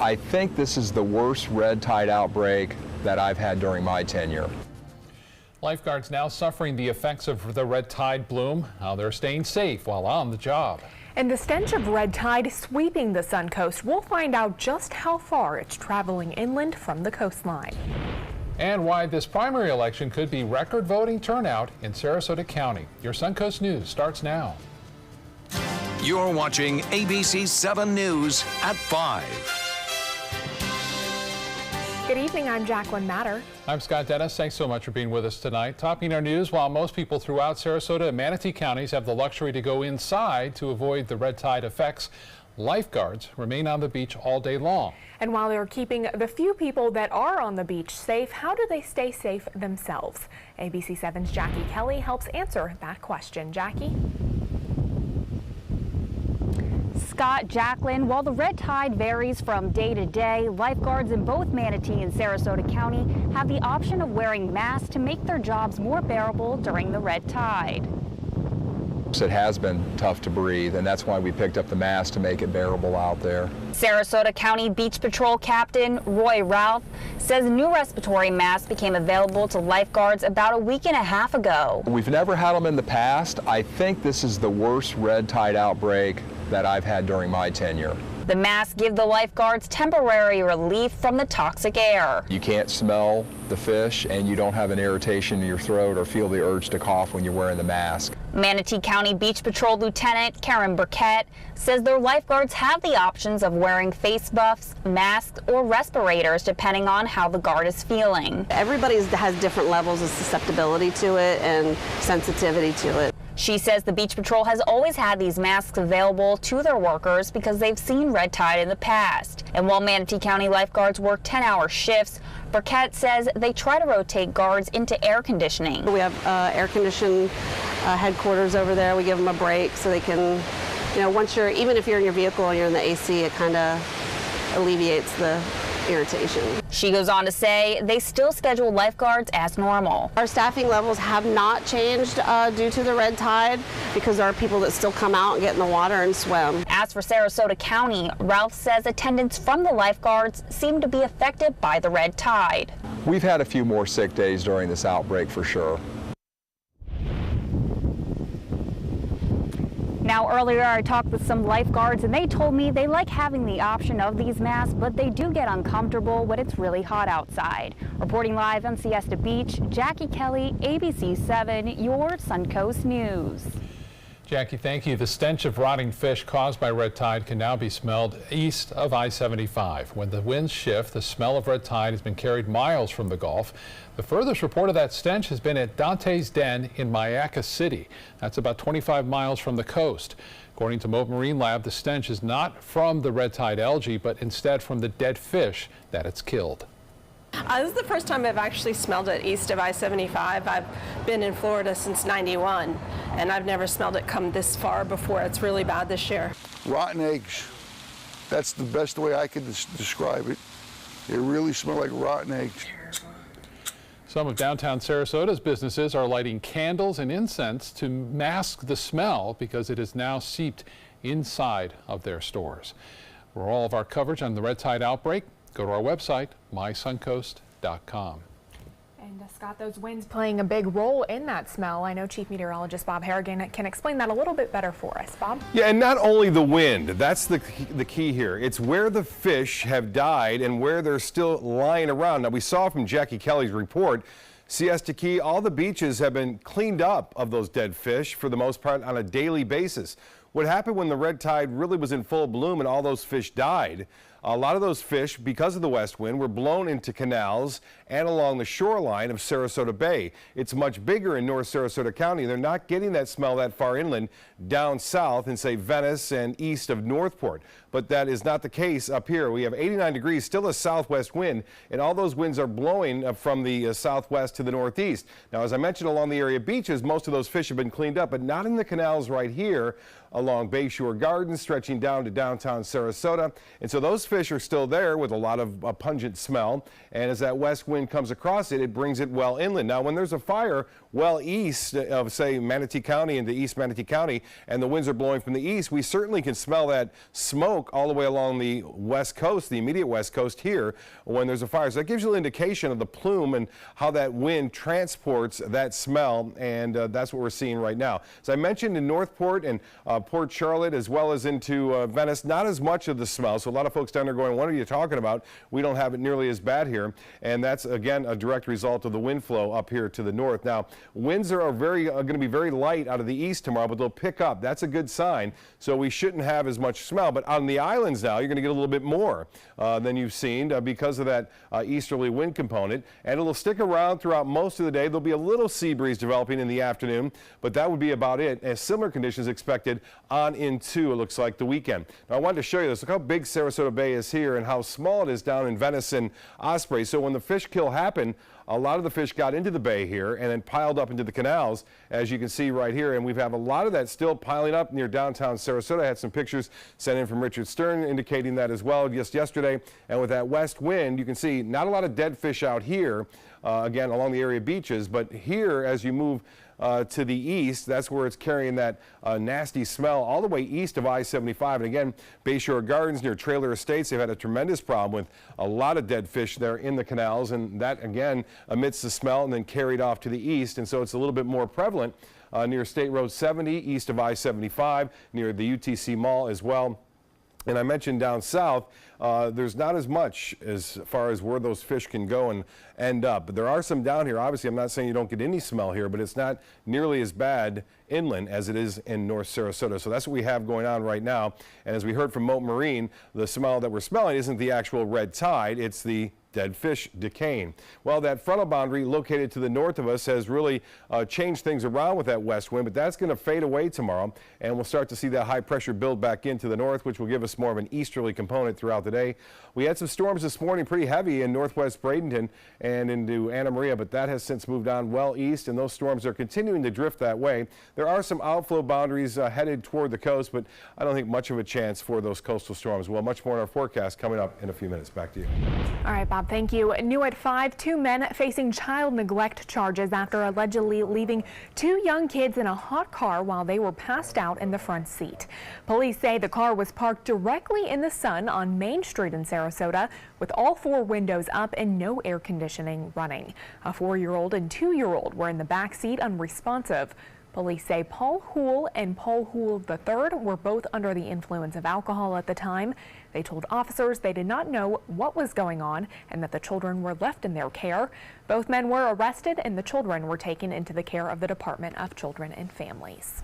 I think this is the worst red tide outbreak that I've had during my tenure. Lifeguards now suffering the effects of the red tide bloom. How they're staying safe while on the job. And the stench of red tide sweeping the Suncoast. We'll find out just how far it's traveling inland from the coastline. And why this primary election could be record voting turnout in Sarasota County. Your Suncoast News starts now. You're watching ABC 7 News at 5. Good evening, I'm Jacqueline Matter. I'm Scott Dennis. Thanks so much for being with us tonight. Topping our news, while most people throughout Sarasota and Manatee counties have the luxury to go inside to avoid the red tide effects, lifeguards remain on the beach all day long. And while they're keeping the few people that are on the beach safe, how do they stay safe themselves? ABC 7's Jackie Kelly helps answer that question. Jackie? Scott, Jacqueline, while the red tide varies from day to day, lifeguards in both Manatee and Sarasota County have the option of wearing masks to make their jobs more bearable during the red tide. It has been tough to breathe, and that's why we picked up the mask to make it bearable out there. Sarasota County Beach Patrol Captain Roy Ralph says new respiratory masks became available to lifeguards about a week and a half ago. We've never had them in the past. I think this is the worst red tide outbreak that I've had during my tenure. The masks give the lifeguards temporary relief from the toxic air. You can't smell the fish, and you don't have an irritation in your throat or feel the urge to cough when you're wearing the mask. Manatee County Beach Patrol Lieutenant Karen Burkett says their lifeguards have the options of wearing face buffs, masks, or respirators depending on how the guard is feeling. Everybody has different levels of susceptibility to it and sensitivity to it. She says the Beach Patrol has always had these masks available to their workers because they've seen red tide in the past. And while Manatee County lifeguards work 10-hour shifts, Burkett says they try to rotate guards into air conditioning. We have air-conditioned headquarters over there. We give them a break so they can, even if you're in your vehicle and you're in the AC, it kind of alleviates the irritation. She goes on to say they still schedule lifeguards as normal. Our staffing levels have not changed due to the red tide because there are people that still come out and get in the water and swim. As for Sarasota County, Ralph says attendance from the lifeguards seemed to be affected by the red tide. We've had a few more sick days during this outbreak for sure. Now, earlier I talked with some lifeguards and they told me they like having the option of these masks, but they do get uncomfortable when it's really hot outside. Reporting live on Siesta Beach, Jackie Kelly, ABC 7, your Suncoast News. Jackie, thank you. The stench of rotting fish caused by red tide can now be smelled east of I-75. When the winds shift, the smell of red tide has been carried miles from the Gulf. The furthest report of that stench has been at Dante's Den in Mayaca City. That's about 25 miles from the coast. According to Mote Marine Lab, the stench is not from the red tide algae, but instead from the dead fish that it's killed. This is the first time I've actually smelled it east of I-75. I've been in Florida since '91, and I've never smelled it come this far before. It's really bad this year. Rotten eggs. That's the best way I could describe it. They really smell like rotten eggs. Some of downtown Sarasota's businesses are lighting candles and incense to mask the smell because it is now seeped inside of their stores. For all of our coverage on the red tide outbreak, go to our website, mysuncoast.com. And Scott, those winds playing a big role in that smell. I know Chief Meteorologist Bob Harrigan can explain that a little bit better for us. Bob? Yeah, and not only the wind, that's the key here. It's where the fish have died and where they're still lying around. Now, we saw from Jackie Kelly's report, Siesta Key, all the beaches have been cleaned up of those dead fish for the most part on a daily basis. What happened when the red tide really was in full bloom and all those fish died? A lot of those fish, because of the west wind, were blown into canals and along the shoreline of Sarasota Bay. It's much bigger in North Sarasota County. They're not getting that smell that far inland down south in, say, Venice and east of Northport. But that is not the case up here. We have 89 degrees, still a southwest wind, and all those winds are blowing from the southwest to the northeast. Now, as I mentioned, along the area beaches, most of those fish have been cleaned up, but not in the canals right here along along Bayshore Gardens, stretching down to downtown Sarasota. And so those fish are still there with a lot of pungent smell. And as that west wind comes across it, it brings it well inland. Now, when there's a fire well east of, say, Manatee County into East Manatee County, and the winds are blowing from the east, we certainly can smell that smoke all the way along the west coast, the immediate west coast here, when there's a fire. So that gives you an indication of the plume and how that wind transports that smell, and that's what we're seeing right now. As I mentioned, in Northport and Port Charlotte, as well as into Venice, not as much of the smell. So a lot of folks down there going, what are you talking about? We don't have it nearly as bad here. And that's, again, a direct result of the wind flow up here to the north. Now, winds are going to be very light out of the east tomorrow, but they'll pick up. That's a good sign. So we shouldn't have as much smell. But on the islands now, you're going to get a little bit more than you've seen because of that easterly wind component. And it'll stick around throughout most of the day. There'll be a little sea breeze developing in the afternoon, but that would be about it. And similar conditions expected on into, it looks like, the weekend. Now, I wanted to show you this. Look how big Sarasota Bay is here and how small it is down in Venice and Osprey. So when the fish kill happened, a lot of the fish got into the bay here and then piled up into the canals, as you can see right here. And we have a lot of that still piling up near downtown Sarasota. I had some pictures sent in from Richard Stern indicating that as well just yesterday. And with that west wind, you can see not a lot of dead fish out here, again, along the area beaches. But here, as you move to the east, that's where it's carrying that nasty smell all the way east of I-75. And again, Bayshore Gardens near Trailer Estates, they've had a tremendous problem with a lot of dead fish there in the canals, and that again emits the smell and then carried off to the east. And so it's a little bit more prevalent near State Road 70 east of I-75, near the UTC Mall as well. And I mentioned down south, there's not as much as far as where those fish can go and end up. But there are some down here. Obviously, I'm not saying you don't get any smell here, but it's not nearly as bad inland as it is in North Sarasota. So that's what we have going on right now. And as we heard from Mote Marine, the smell that we're smelling isn't the actual red tide, it's the dead fish decaying. Well, that frontal boundary located to the north of us has really changed things around with that west wind, but that's going to fade away tomorrow, and we'll start to see that high pressure build back into the north, which will give us more of an easterly component throughout the day. We had some storms this morning, pretty heavy in northwest Bradenton and into Anna Maria, but that has since moved on well east, and those storms are continuing to drift that way. There are some outflow boundaries headed toward the coast, but I don't think much of a chance for those coastal storms. Well, much more in our forecast coming up in a few minutes. Back to you. All right, Bob, thank you. New at 5, 2 men facing child neglect charges after allegedly leaving 2 young kids in a hot car while they were passed out in the front seat. Police say the car was parked directly in the sun on Main Street in Sarasota with all 4 windows up and no air conditioning running. A 4-year-old and 2-year-old were in the back seat unresponsive. Police say Paul Houle and Paul Houle III were both under the influence of alcohol at the time. They told officers they did not know what was going on and that the children were left in their care. Both men were arrested and the children were taken into the care of the Department of Children and Families.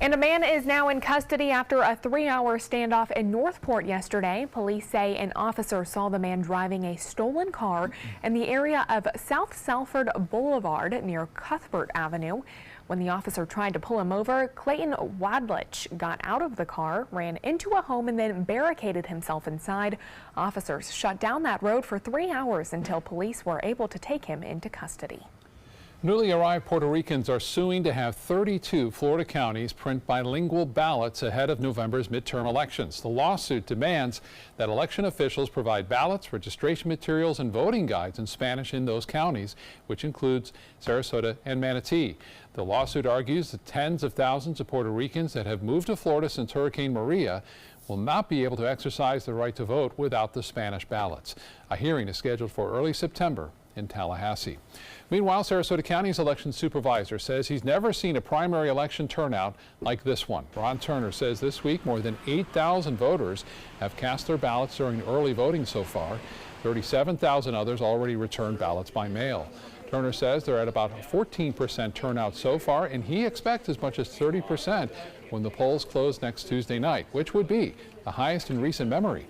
And a man is now in custody after a 3-hour standoff in Northport yesterday. Police say an officer saw the man driving a stolen car in the area of South Salford Boulevard near Cuthbert Avenue. When the officer tried to pull him over, Clayton Wadlich got out of the car, ran into a home, and then barricaded himself inside. Officers shut down that road for 3 hours until police were able to take him into custody. Newly arrived Puerto Ricans are suing to have 32 Florida counties print bilingual ballots ahead of November's midterm elections. The lawsuit demands that election officials provide ballots, registration materials, and voting guides in Spanish in those counties, which includes Sarasota and Manatee. The lawsuit argues that tens of thousands of Puerto Ricans that have moved to Florida since Hurricane Maria will not be able to exercise their right to vote without the Spanish ballots. A hearing is scheduled for early September in Tallahassee. Meanwhile, Sarasota County's election supervisor says he's never seen a primary election turnout like this one. Ron Turner says this week more than 8,000 voters have cast their ballots during early voting so far. 37,000 others already returned ballots by mail. Turner says they're at about 14% turnout so far, and he expects as much as 30% when the polls close next Tuesday night, which would be the highest in recent memory.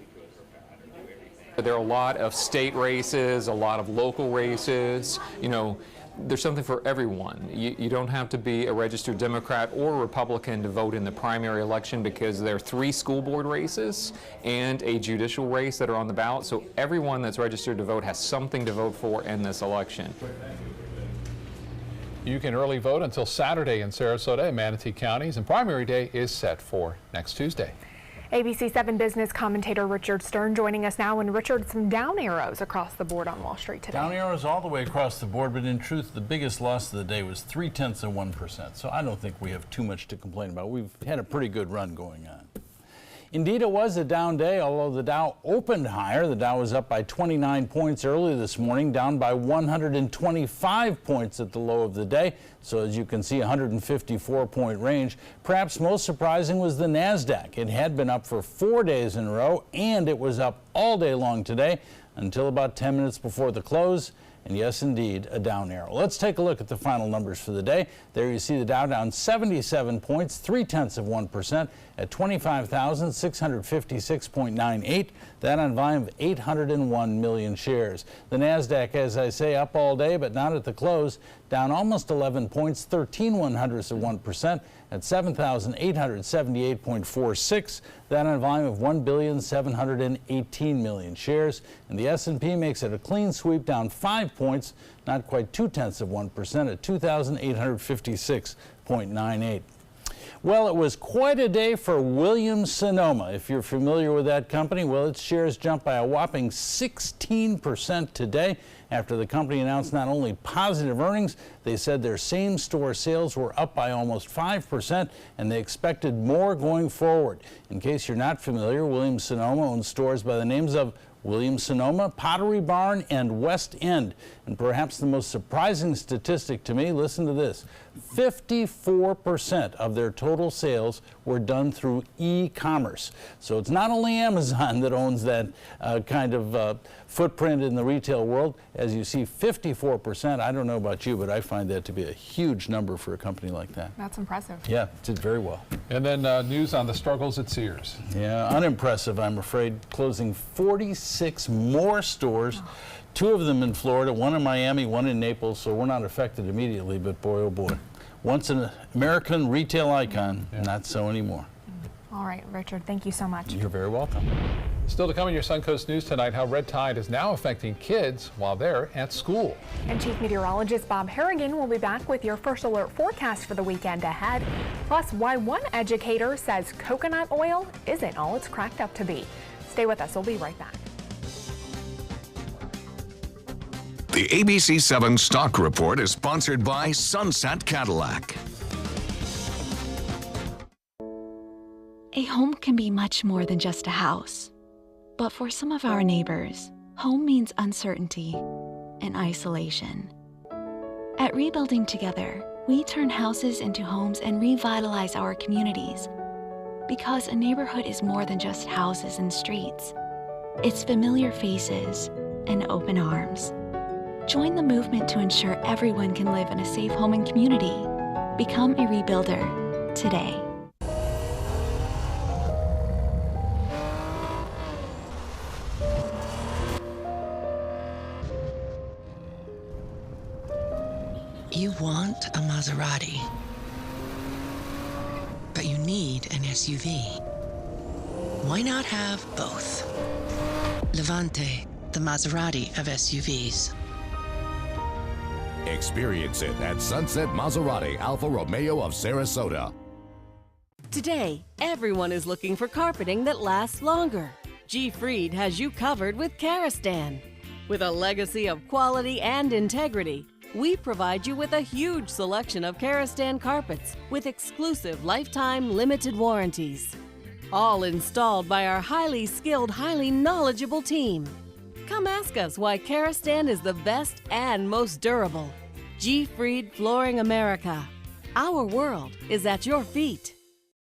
There are a lot of state races, a lot of local races. You know, there's something for everyone. You don't have to be a registered Democrat or Republican to vote in the primary election, because there are 3 school board races and a judicial race that are on the ballot. So everyone that's registered to vote has something to vote for in this election. You can early vote until Saturday in Sarasota and Manatee counties, and primary day is set for next Tuesday. ABC 7 business commentator Richard Stern joining us now. And Richard, some down arrows across the board on Wall Street today. Down arrows all the way across the board, but in truth, the biggest loss of the day was 0.3%. So I don't think we have too much to complain about. We've had a pretty good run going on. Indeed, it was a down day, although the Dow opened higher. The Dow was up by 29 points early this morning, down by 125 points at the low of the day. So as you can see, 154-point range. Perhaps most surprising was the NASDAQ. It had been up for 4 days in a row, and it was up all day long today until about 10 minutes before the close. And yes, indeed, a down arrow. Let's take a look at the final numbers for the day. There you see the Dow down 77 points, 0.3% at 25,656.98. That on volume of 801 million shares. The NASDAQ, as I say, up all day, but not at the close. Down almost 11 points, 0.13% at 7,878.46. That on a volume of 1,718 million shares. And the S&P makes it a clean sweep, down 5 points, not quite 0.2% at 2,856.98. Well, it was quite a day for Williams-Sonoma. If you're familiar with that company, well, its shares jumped by a whopping 16% today after the company announced not only positive earnings, they said their same-store sales were up by almost 5%, and they expected more going forward. In case you're not familiar, Williams-Sonoma owns stores by the names of Williams-Sonoma, Pottery Barn, and West End. And perhaps the most surprising statistic to me, listen to this, 54% of their total sales were done through e-commerce. So it's not only Amazon that owns that kind of footprint in the retail world. As you see, 54%. I don't know about you, but I find that to be a huge number for a company like that. That's impressive. Yeah, did very well. And then news on the struggles at Sears. Yeah, unimpressive, I'm afraid. Closing 46 more stores, 2 of them in Florida, 1 in Miami, 1 in Naples, so we're not affected immediately, but boy, oh boy. Once an American retail icon, not so anymore. All right, Richard, thank you so much. You're very welcome. Still to come in your Suncoast News tonight, how red tide is now affecting kids while they're at school. And Chief Meteorologist Bob Harrigan will be back with your first alert forecast for the weekend ahead. Plus, why one educator says coconut oil isn't all it's cracked up to be. Stay with us. We'll be right back. The ABC 7 Stock Report is sponsored by Sunset Cadillac. A home can be much more than just a house. But for some of our neighbors, home means uncertainty and isolation. At Rebuilding Together, we turn houses into homes and revitalize our communities. Because a neighborhood is more than just houses and streets. It's familiar faces and open arms. Join the movement to ensure everyone can live in a safe home and community. Become a rebuilder today. You want a Maserati, but you need an SUV. Why not have both? Levante, the Maserati of SUVs. Experience it at Sunset Maserati Alfa Romeo of Sarasota. Today, everyone is looking for carpeting that lasts longer. G. Fried has you covered with Karastan. With a legacy of quality and integrity, we provide you with a huge selection of Karastan carpets with exclusive lifetime limited warranties. All installed by our highly skilled, highly knowledgeable team. Come ask us why Karastan is the best and most durable. G. Fried Flooring America. Our world is at your feet.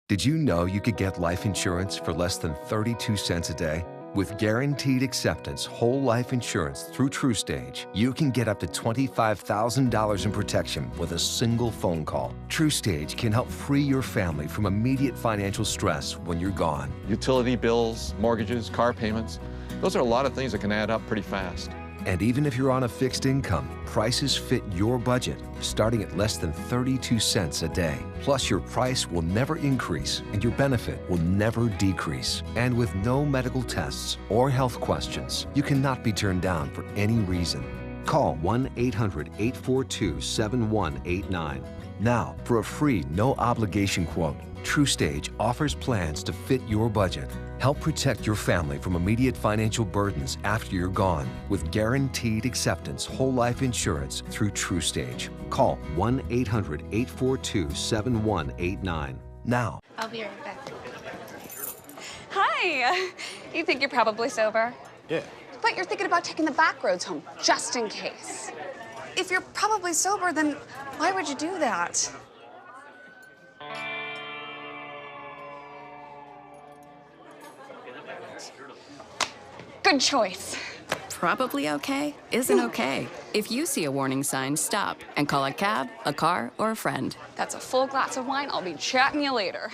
Did you know you could get life insurance for less than 32 cents a day? With guaranteed acceptance whole life insurance through TruStage, you can get up to $25,000 in protection with a single phone call. TruStage can help free your family from immediate financial stress when you're gone. Utility bills, mortgages, car payments, those are a lot of things that can add up pretty fast. And even if you're on a fixed income, prices fit your budget, starting at less than 32 cents a day. Plus, your price will never increase and your benefit will never decrease. And with no medical tests or health questions, you cannot be turned down for any reason. Call 1-800-842-7189. Now, for a free, no-obligation quote, TruStage offers plans to fit your budget. Help protect your family from immediate financial burdens after you're gone with guaranteed acceptance whole life insurance through TruStage. Call 1-800-842-7189 now. I'll be right back. Hi! You think you're probably sober? Yeah. But you're thinking about taking the back roads home, just in case. If you're probably sober, then why would you do that? Good choice. Probably okay isn't okay. If you see a warning sign, stop and call a cab, a car, or a friend. That's a full glass of wine. I'll be chatting you later.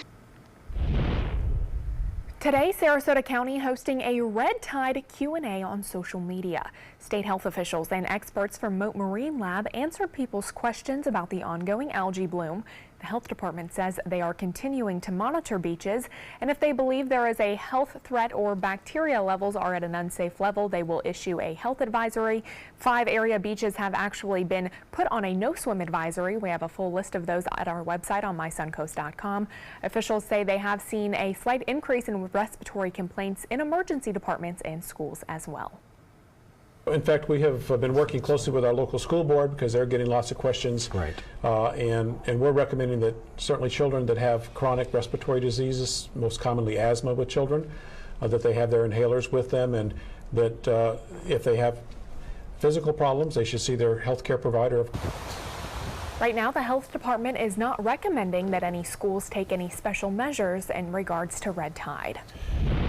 Today, Sarasota County hosting a Red Tide Q&A on social media. State health officials and experts from Mote Marine Lab answered people's questions about the ongoing algae bloom. The health department says they are continuing to monitor beaches, and if they believe there is a health threat or bacteria levels are at an unsafe level, they will issue a health advisory. 5 area beaches have actually been put on a no-swim advisory. We have a full list of those at our website on mysuncoast.com. Officials say they have seen a slight increase in respiratory complaints in emergency departments and schools as well. In fact, we have been working closely with our local school board because they're getting lots of questions. Right. And we're recommending that certainly children that have chronic respiratory diseases, most commonly asthma with children, that they have their inhalers with them, and that if they have physical problems, they should see their health care provider. Right now, the health department is not recommending that any schools take any special measures in regards to red tide.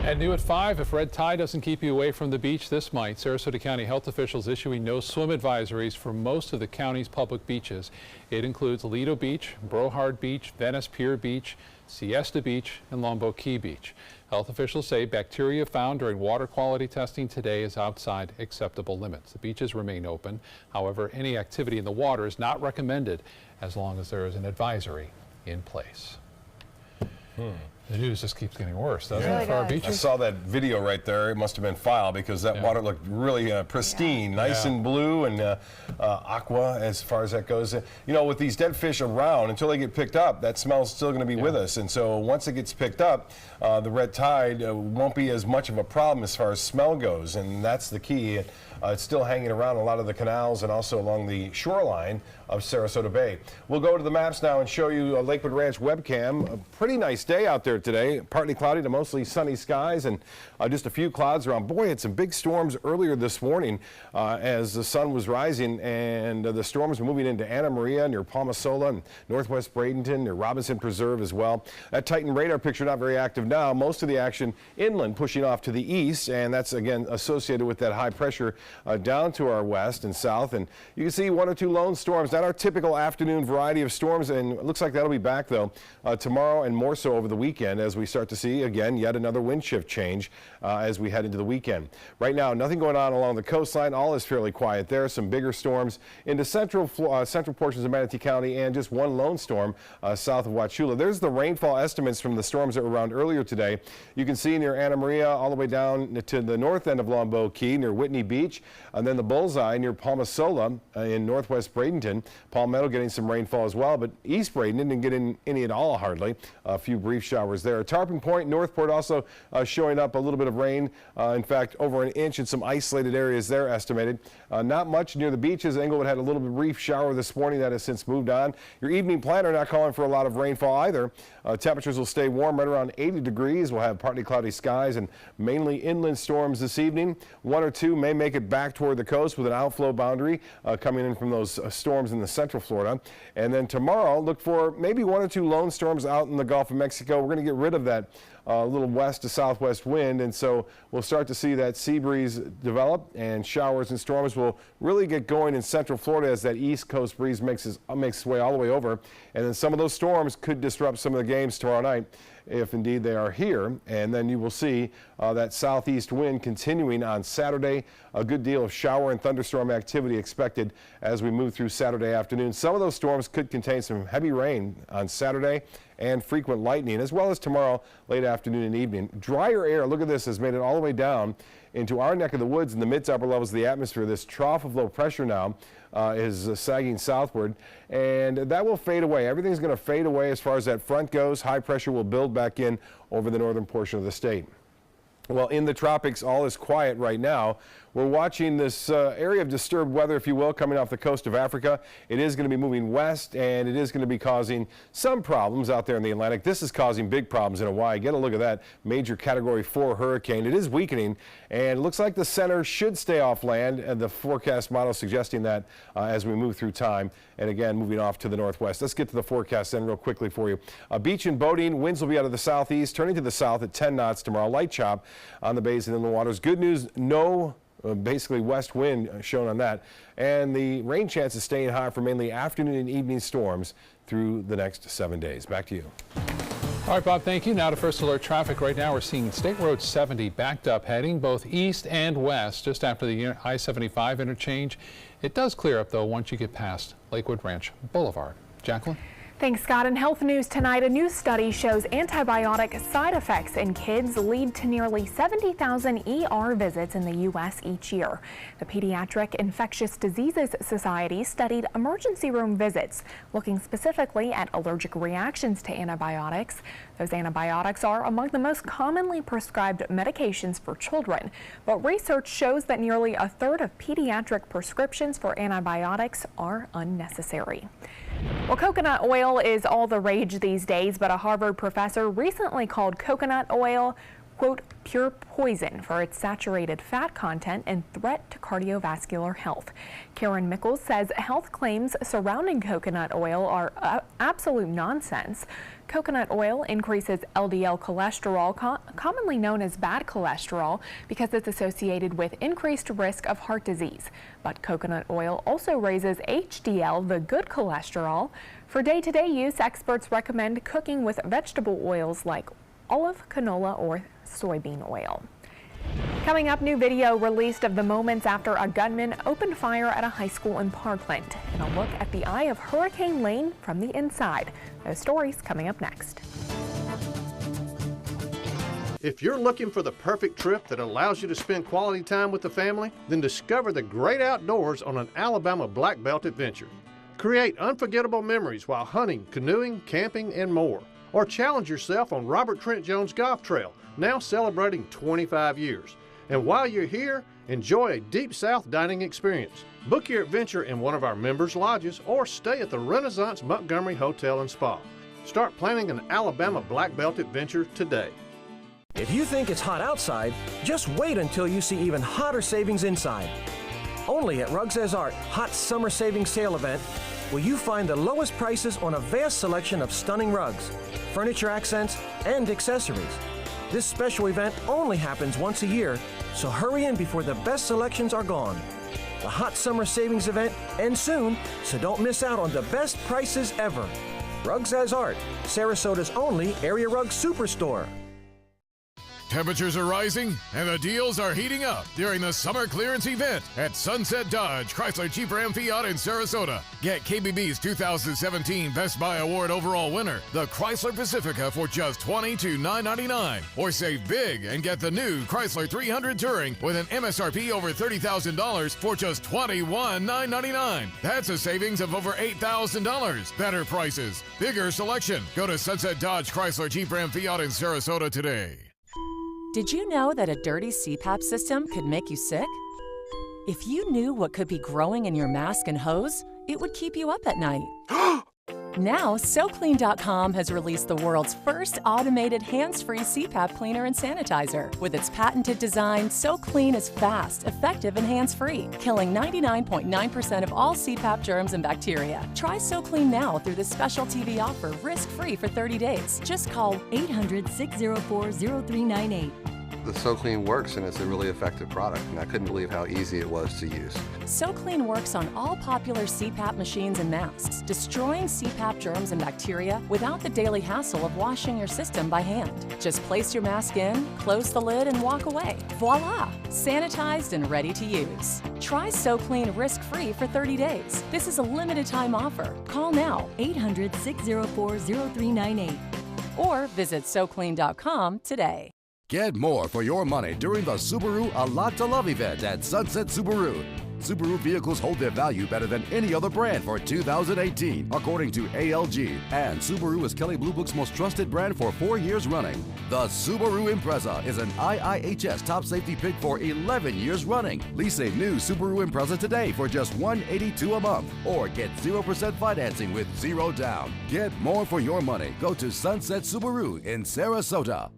And new at 5, if red tide doesn't keep you away from the beach, this might. Sarasota County health officials issuing no swim advisories for most of the county's public beaches. It includes Lido Beach, Brohard Beach, Venice Pier Beach, Siesta Beach, and Longboat Key Beach. Health officials say bacteria found during water quality testing today is outside acceptable limits. The beaches remain open. However, any activity in the water is not recommended as long as there is an advisory in place. The news just keeps getting worse, doesn't it, for our beaches? I saw that video right there. It must have been filed because that water looked really pristine, nice and blue and aqua as far as that goes. You know, with these dead fish around, until they get picked up, that smell is still going to be with us. And so once it gets picked up, the red tide won't be as much of a problem as far as smell goes. And that's the key. It's still hanging around a lot of the canals and also along the shoreline of Sarasota Bay. We'll go to the maps now and show you a Lakewood Ranch webcam. A pretty nice day out there today. Partly cloudy to mostly sunny skies and just a few clouds around. Boy, had some big storms earlier this morning as the sun was rising, and the storms were moving into Anna Maria near Palmasola and northwest Bradenton near Robinson Preserve as well. That Titan radar picture not very active now. Most of the action inland pushing off to the east, and that's again associated with that high pressure down to our west and south. And you can see 1 or 2 lone storms, not our typical afternoon variety of storms, and it looks like that'll be back though tomorrow and more so over the weekend as we start to see again yet another wind shift change as we head into the weekend. Right now, nothing going on along the coastline. All is fairly quiet there. Some bigger storms into central portions of Manatee County and just 1 lone storm south of Wauchula. There's the rainfall estimates from the storms that were around earlier today. You can see near Anna Maria all the way down to the north end of Longboat Key near Whitney Beach, and then the bullseye near Palmasola in northwest Bradenton. Palmetto getting some rainfall as well, but East Bradenton didn't get any at all hardly. A few brief showers there. Tarpon Point, Northport also showing up a little bit of rain. In fact, over an inch in some isolated areas there estimated. Not much near the beaches. Englewood had a little brief shower this morning that has since moved on. Your evening planner not calling for a lot of rainfall either. Temperatures will stay warm right around 80 degrees. We'll have partly cloudy skies and mainly inland storms this evening. 1 or 2 may make it back toward the coast with an outflow boundary coming in from those storms in the central Florida. And then tomorrow, look for maybe 1 or 2 lone storms out in the Gulf of Mexico. We're going to get rid of that little west to southwest wind, and so we'll start to see that sea breeze develop, and showers and storms will really get going in central Florida as that east coast breeze makes its way all the way over. And then some of those storms could disrupt some of the games tomorrow night, if indeed they are here. And then you will see that southeast wind continuing on Saturday. A good deal of shower and thunderstorm activity expected as we move through Saturday afternoon. Some of those storms could contain some heavy rain on Saturday and frequent lightning, as well as tomorrow late afternoon and evening. Drier air, look at this, has made it all the way down into our neck of the woods in the mid to upper levels of the atmosphere. This trough of low pressure now is sagging southward, and that will fade away. Everything's going to fade away as far as that front goes. High pressure will build back in over the northern portion of the state. Well, in the tropics, all is quiet right now. We're watching this area of disturbed weather, if you will, coming off the coast of Africa. It is going to be moving west, and it is going to be causing some problems out there in the Atlantic. This is causing big problems in Hawaii. Get a look at that major Category 4 hurricane. It is weakening, and it looks like the center should stay off land, and the forecast model suggesting that as we move through time. And again, moving off to the northwest. Let's get to the forecast then real quickly for you. Beach and boating, winds will be out of the southeast, turning to the south at 10 knots tomorrow. Light chop on the bays and inland waters. Good news, no basically west wind shown on that. And the rain chances staying high for mainly afternoon and evening storms through the next 7 days. Back to you. All right, Bob, thank you. Now to First Alert traffic. Right now we're seeing State Road 70 backed up, heading both east and west just after the I-75 interchange. It does clear up, though, once you get past Lakewood Ranch Boulevard. Jacqueline? Thanks, Scott. In health news tonight, a new study shows antibiotic side effects in kids lead to nearly 70,000 ER visits in the U.S. each year. The Pediatric Infectious Diseases Society studied emergency room visits, looking specifically at allergic reactions to antibiotics. Those antibiotics are among the most commonly prescribed medications for children, but research shows that nearly a third of pediatric prescriptions for antibiotics are unnecessary. Well, coconut oil is all the rage these days, but a Harvard professor recently called coconut oil, quote, pure poison for its saturated fat content and threat to cardiovascular health. Karen Mickles says health claims surrounding coconut oil are absolute nonsense. Coconut oil increases LDL cholesterol, commonly known as bad cholesterol, because it's associated with increased risk of heart disease. But coconut oil also raises HDL, the good cholesterol. For day-to-day use, experts recommend cooking with vegetable oils like olive, canola, or soybean oil. Coming up, new video released of the moments after a gunman opened fire at a high school in Parkland, and a look at the eye of Hurricane Lane from the inside. Those stories coming up next. If you're looking for the perfect trip that allows you to spend quality time with the family, then discover the great outdoors on an Alabama Black Belt adventure. Create unforgettable memories while hunting, canoeing, camping, and more. Or challenge yourself on Robert Trent Jones Golf Trail, now celebrating 25 years. And while you're here, enjoy a Deep South dining experience. Book your adventure in one of our members' lodges or stay at the Renaissance Montgomery Hotel and Spa. Start planning an Alabama Black Belt adventure today. If you think it's hot outside, just wait until you see even hotter savings inside. Only at Rugs As Art Hot Summer Savings Sale event will you find the lowest prices on a vast selection of stunning rugs, furniture accents, and accessories. This special event only happens once a year, so hurry in before the best selections are gone. The Hot Summer Savings event ends soon, so don't miss out on the best prices ever. Rugs As Art, Sarasota's only area rug superstore. Temperatures are rising and the deals are heating up during the summer clearance event at Sunset Dodge Chrysler Jeep Ram Fiat in Sarasota. Get KBB's 2017 Best Buy Award overall winner, the Chrysler Pacifica, for just $22,999. Or save big and get the new Chrysler 300 Touring with an MSRP over $30,000 for just $21,999. That's a savings of over $8,000. Better prices, bigger selection. Go to Sunset Dodge Chrysler Jeep Ram Fiat in Sarasota today. Did you know that a dirty CPAP system could make you sick? If you knew what could be growing in your mask and hose, it would keep you up at night. Now, SoClean.com has released the world's first automated hands-free CPAP cleaner and sanitizer. With its patented design, SoClean is fast, effective, and hands-free, killing 99.9% of all CPAP germs and bacteria. Try SoClean now through this special TV offer, risk-free for 30 days. Just call 800-604-0398. The SoClean works, and it's a really effective product, and I couldn't believe how easy it was to use. SoClean works on all popular CPAP machines and masks, destroying CPAP germs and bacteria without the daily hassle of washing your system by hand. Just place your mask in, close the lid, and walk away. Voila! Sanitized and ready to use. Try SoClean risk-free for 30 days. This is a limited-time offer. Call now, 800-604-0398. Or visit SoClean.com today. Get more for your money during the Subaru A Lot to Love event at Sunset Subaru. Subaru vehicles hold their value better than any other brand for 2018, according to ALG. And Subaru is Kelley Blue Book's most trusted brand for 4 years running. The Subaru Impreza is an IIHS top safety pick for 11 years running. Lease a new Subaru Impreza today for just $182 a month, or get 0% financing with 0 down. Get more for your money. Go to Sunset Subaru in Sarasota.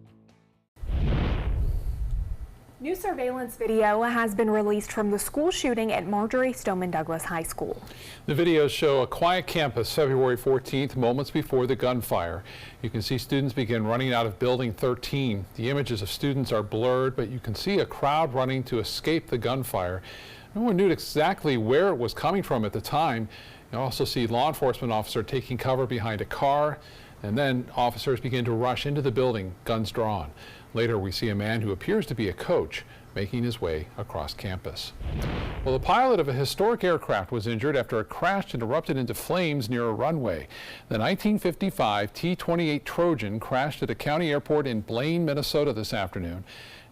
New surveillance video has been released from the school shooting at Marjory Stoneman Douglas High School. The videos show a quiet campus February 14th, moments before the gunfire. You can see students begin running out of Building 13. The images of students are blurred, but you can see a crowd running to escape the gunfire. No one knew exactly where it was coming from at the time. You also see law enforcement officer taking cover behind a car, and then officers begin to rush into the building, guns drawn. Later, we see a man who appears to be a coach making his way across campus. Well, the pilot of a historic aircraft was injured after a crash erupted into flames near a runway. The 1955 T-28 Trojan crashed at a county airport in Blaine, Minnesota this afternoon.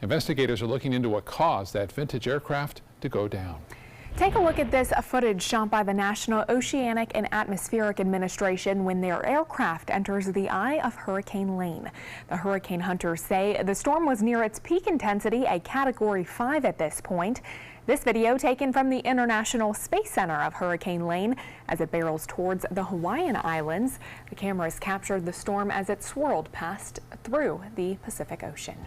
Investigators are looking into what caused that vintage aircraft to go down. Take a look at this footage shot by the National Oceanic and Atmospheric Administration when their aircraft enters the eye of Hurricane Lane. The hurricane hunters say the storm was near its peak intensity, a Category 5 at this point. This video taken from the International Space Center of Hurricane Lane as it barrels towards the Hawaiian Islands. The cameras captured the storm as it swirled past through the Pacific Ocean.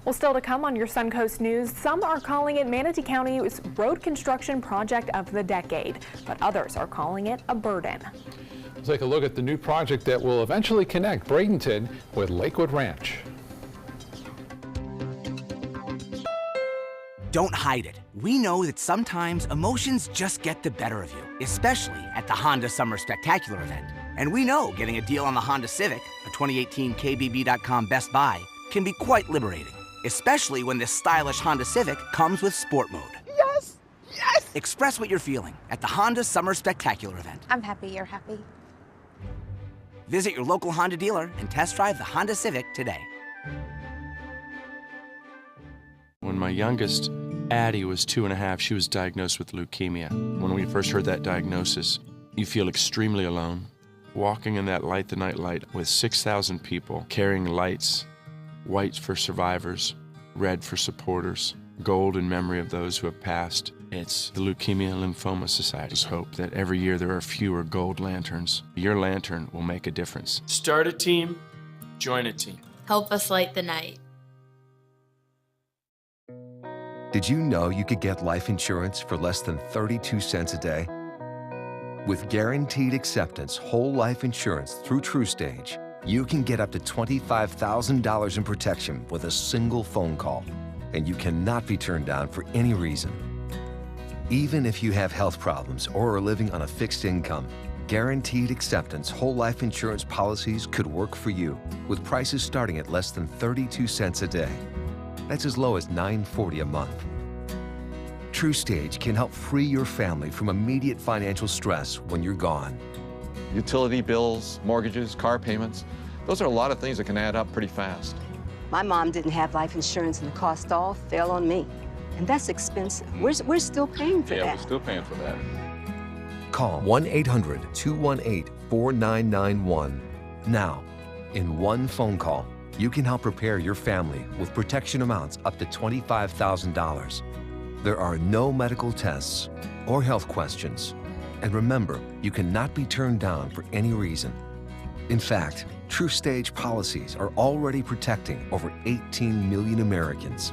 Well, still to come on your Suncoast News, some are calling it Manatee County's road construction project of the decade, but others are calling it a burden. Let's take a look at the new project that will eventually connect Bradenton with Lakewood Ranch. Don't hide it. We know that sometimes emotions just get the better of you, especially at the Honda Summer Spectacular event. And we know getting a deal on the Honda Civic, a 2018 KBB.com Best Buy, can be quite liberating. Especially when this stylish Honda Civic comes with Sport Mode. Yes! Yes! Express what you're feeling at the Honda Summer Spectacular event. I'm happy you're happy. Visit your local Honda dealer and test drive the Honda Civic today. When my youngest, Addie, was 2.5, she was diagnosed with leukemia. When we first heard that diagnosis, you feel extremely alone. Walking in that Light the Night light with 6,000 people carrying lights, white for survivors, red for supporters, gold in memory of those who have passed. It's the Leukemia and Lymphoma Society's hope that every year there are fewer gold lanterns. Your lantern will make a difference. Start a team, join a team. Help us light the night. Did you know you could get life insurance for less than 32 cents a day? With Guaranteed Acceptance whole life insurance through TruStage, you can get up to $25,000 in protection with a single phone call, and you cannot be turned down for any reason. Even if you have health problems or are living on a fixed income, Guaranteed Acceptance whole life insurance policies could work for you with prices starting at less than 32 cents a day. That's as low as $9.40 a month. TruStage can help free your family from immediate financial stress when you're gone. Utility bills, mortgages, car payments, those are a lot of things that can add up pretty fast. My mom didn't have life insurance and the cost all fell on me. And that's expensive. We're still paying for that. Yeah, we're still paying for that. Call 1-800-218-4991. Now, in one phone call, you can help prepare your family with protection amounts up to $25,000. There are no medical tests or health questions. And remember, you cannot be turned down for any reason. In fact, TruStage policies are already protecting over 18 million Americans.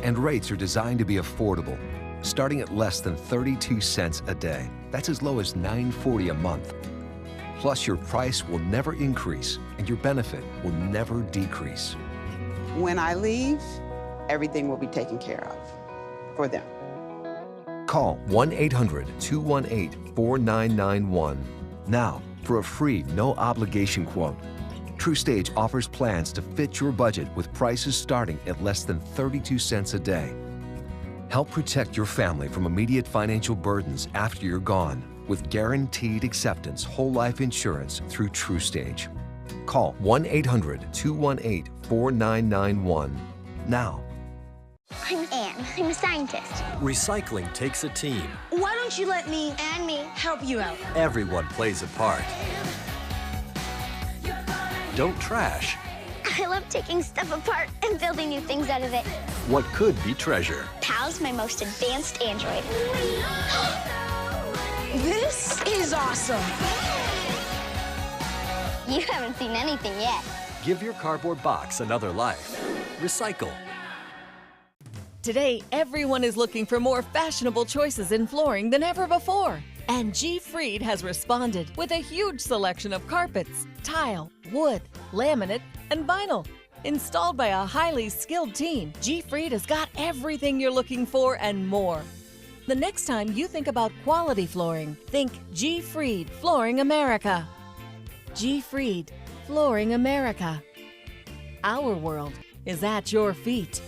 And rates are designed to be affordable, starting at less than 32 cents a day. That's as low as $9.40 a month. Plus, your price will never increase and your benefit will never decrease. When I leave, everything will be taken care of for them. Call 1-800-218-4991 now for a free, no-obligation quote. TruStage offers plans to fit your budget with prices starting at less than 32 cents a day. Help protect your family from immediate financial burdens after you're gone with Guaranteed Acceptance whole life insurance through TruStage. Call 1-800-218-4991 now. I'm Anne. I'm a scientist. Recycling takes a team. Why don't you let me and me help you out? Everyone plays a part. Don't trash I love taking stuff apart and building new things out of it. what could be treasure. Pal's my most advanced android. This is awesome. You haven't seen anything yet. Give your cardboard box another life. Recycle. Today, everyone is looking for more fashionable choices in flooring than ever before. And G. Fried has responded with a huge selection of carpets, tile, wood, laminate, and vinyl. Installed by a highly skilled team, G. Fried has got everything you're looking for and more. The next time you think about quality flooring, think G. Fried Flooring America. G. Fried Flooring America. Our world is at your feet.